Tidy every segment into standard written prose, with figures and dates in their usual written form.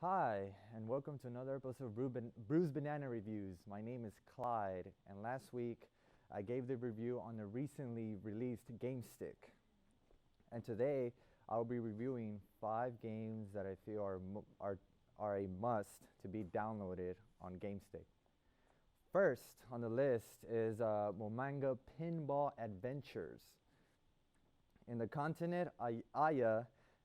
Hi, and welcome to another episode of Bruised Banana Reviews. My name is Clyde, and last week I gave the review on the recently released GameStick. And today I'll be reviewing 5 games that I feel are a must to be downloaded on GameStick. First on the list is Momanga Pinball Adventures. In the continent Aya,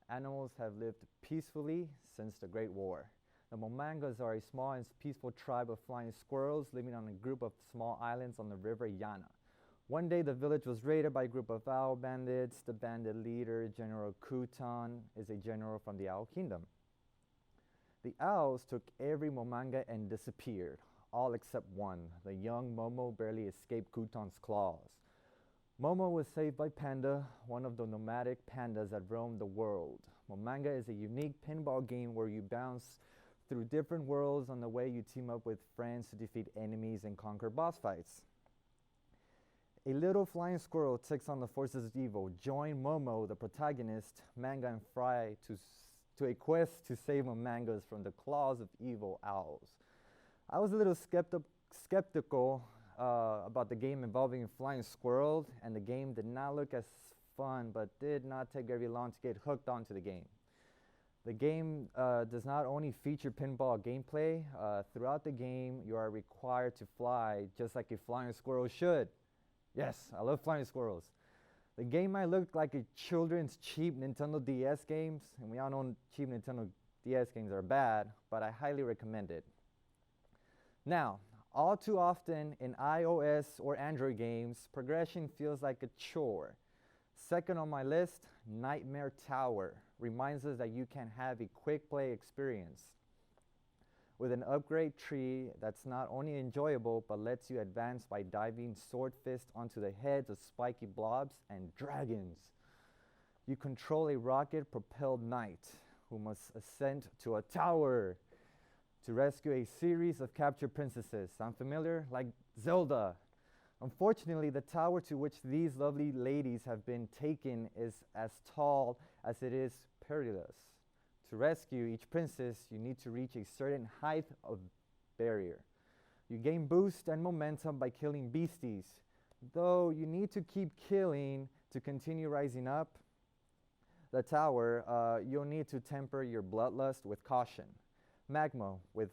animals have lived peacefully since the Great War. The Momangas are a small and peaceful tribe of flying squirrels living on a group of small islands on the river Yana. One day the village was raided by a group of owl bandits. The bandit leader, General Kutan, is a general from the Owl Kingdom. The owls took every Momanga and disappeared, all except one. The young Momo barely escaped Kutan's claws. Momo was saved by Panda, one of the nomadic pandas that roam the world. Momanga is a unique pinball game where you bounce through different worlds. On the way, you team up with friends to defeat enemies and conquer boss fights. A little flying squirrel takes on the forces of evil. Join Momo, the protagonist, Manga and Fry, to a quest to save Momangas from the claws of evil owls. I was a little skeptical about the game involving a flying squirrel, and the game did not look as fun, but did not take very long to get hooked onto the game. The game does not only feature pinball gameplay. Throughout the game, you are required to fly just like a flying squirrel should. Yes, I love flying squirrels. The game might look like a children's cheap Nintendo DS games, and we all know cheap Nintendo DS games are bad, but I highly recommend it. Now, all too often in iOS or Android games, progression feels like a chore. Second on my list, Nightmare Tower reminds us that you can have a quick play experience with an upgrade tree that's not only enjoyable but lets you advance by diving sword fist onto the heads of spiky blobs and dragons. You control a rocket-propelled knight who must ascend to a tower to rescue a series of captured princesses. Sound familiar? Like Zelda. Unfortunately, the tower to which these lovely ladies have been taken is as tall as it is perilous. To rescue each princess, you need to reach a certain height of barrier. You gain boost and momentum by killing beasties, though you need to keep killing to continue rising up the tower. You'll need to temper your bloodlust with caution. Magma with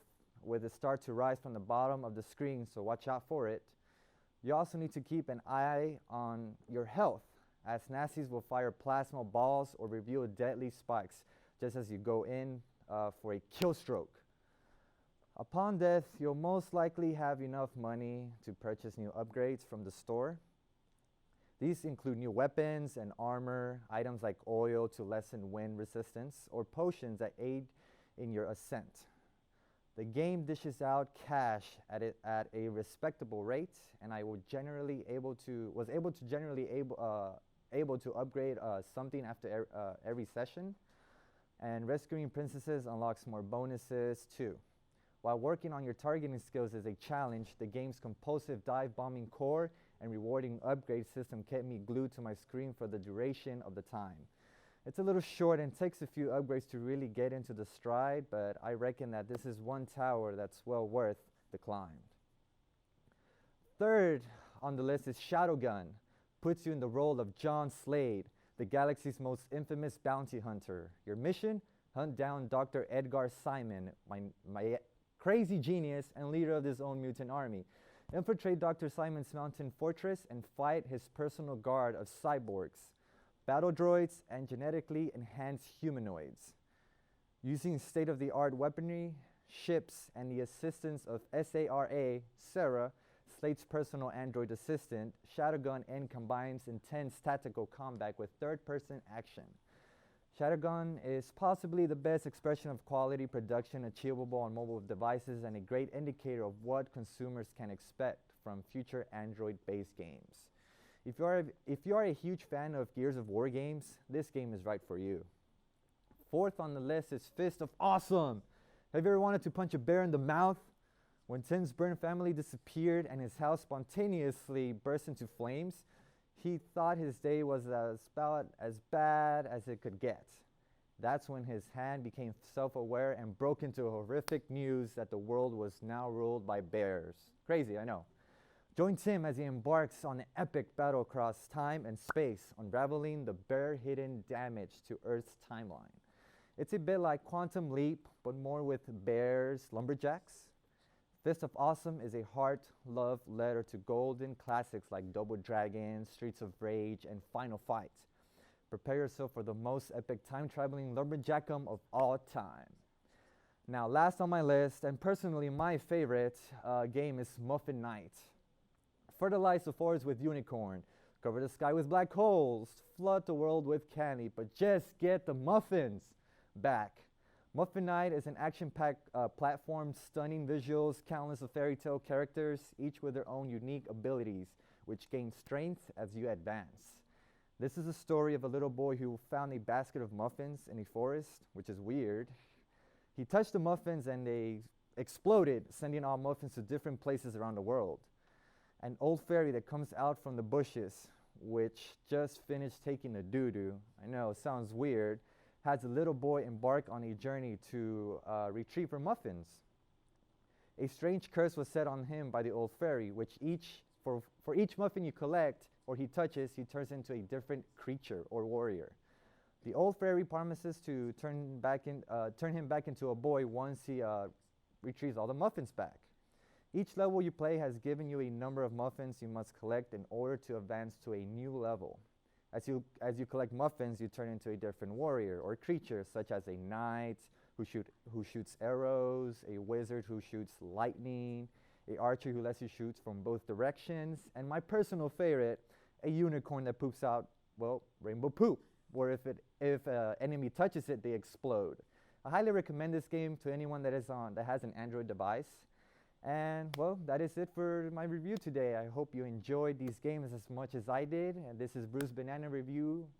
it start to rise from the bottom of the screen, so watch out for it. You also need to keep an eye on your health, as Nazis will fire plasma balls or reveal deadly spikes just as you go in for a kill stroke. Upon death, you'll most likely have enough money to purchase new upgrades from the store. These include new weapons and armor, items like oil to lessen wind resistance, or potions that aid in your ascent. The game dishes out cash at a respectable rate, and I was able to upgrade something after every session. And rescuing princesses unlocks more bonuses too. While working on your targeting skills is a challenge, the game's compulsive dive bombing core and rewarding upgrade system kept me glued to my screen for the duration of the time. It's a little short and takes a few upgrades to really get into the stride, but I reckon that this is one tower that's well worth the climb. Third on the list is Shadowgun. Puts you in the role of John Slade, the galaxy's most infamous bounty hunter. Your mission? Hunt down Dr. Edgar Simon, my crazy genius and leader of his own mutant army. Infiltrate Dr. Simon's mountain fortress and fight his personal guard of cyborgs, battle droids, and genetically enhanced humanoids. Using state-of-the-art weaponry, ships, and the assistance of Sarah, Slade's personal android assistant, Shadowgun N combines intense tactical combat with third-person action. Shadowgun is possibly the best expression of quality production achievable on mobile devices and a great indicator of what consumers can expect from future Android-based games. If you are a huge fan of Gears of War games, this game is right for you. Fourth on the list is Fist of Awesome. Have you ever wanted to punch a bear in the mouth? When Tim's burnt family disappeared and his house spontaneously burst into flames, he thought his day was about as bad as it could get. That's when his hand became self-aware and broke into horrific news that the world was now ruled by bears. Crazy, I know. Join Tim as he embarks on an epic battle across time and space, unraveling the bear-hidden damage to Earth's timeline. It's a bit like Quantum Leap, but more with bears, lumberjacks. Fist of Awesome is a heart love letter to golden classics like Double Dragon, Streets of Rage, and Final Fight. Prepare yourself for the most epic time-traveling lumberjackum of all time. Now, last on my list, and personally my favorite game is Muffin Night. Fertilize the forest with unicorn, cover the sky with black holes, flood the world with candy, but just get the muffins back. Muffin Night is an action-packed platform, stunning visuals, countless of fairy tale characters, each with their own unique abilities, which gain strength as you advance. This is a story of a little boy who found a basket of muffins in a forest, which is weird. He touched the muffins and they exploded, sending all muffins to different places around the world. An old fairy that comes out from the bushes, which just finished taking a doo-doo, I know, it sounds weird, has the little boy embark on a journey to retrieve her muffins. A strange curse was set on him by the old fairy, which for each muffin you collect or he touches, he turns into a different creature or warrior. The old fairy promises to turn him back into a boy once he retrieves all the muffins back. Each level you play has given you a number of muffins you must collect in order to advance to a new level. As you collect muffins, you turn into a different warrior or creature, such as a knight who shoots arrows, a wizard who shoots lightning, a archer who lets you shoot from both directions, and my personal favorite, a unicorn that poops out, well, rainbow poop, where if an enemy touches it, they explode. I highly recommend this game to anyone that has an Android device. And well, that is it for my review today. I hope you enjoyed these games as much as I did. And this is Bruce Banana Review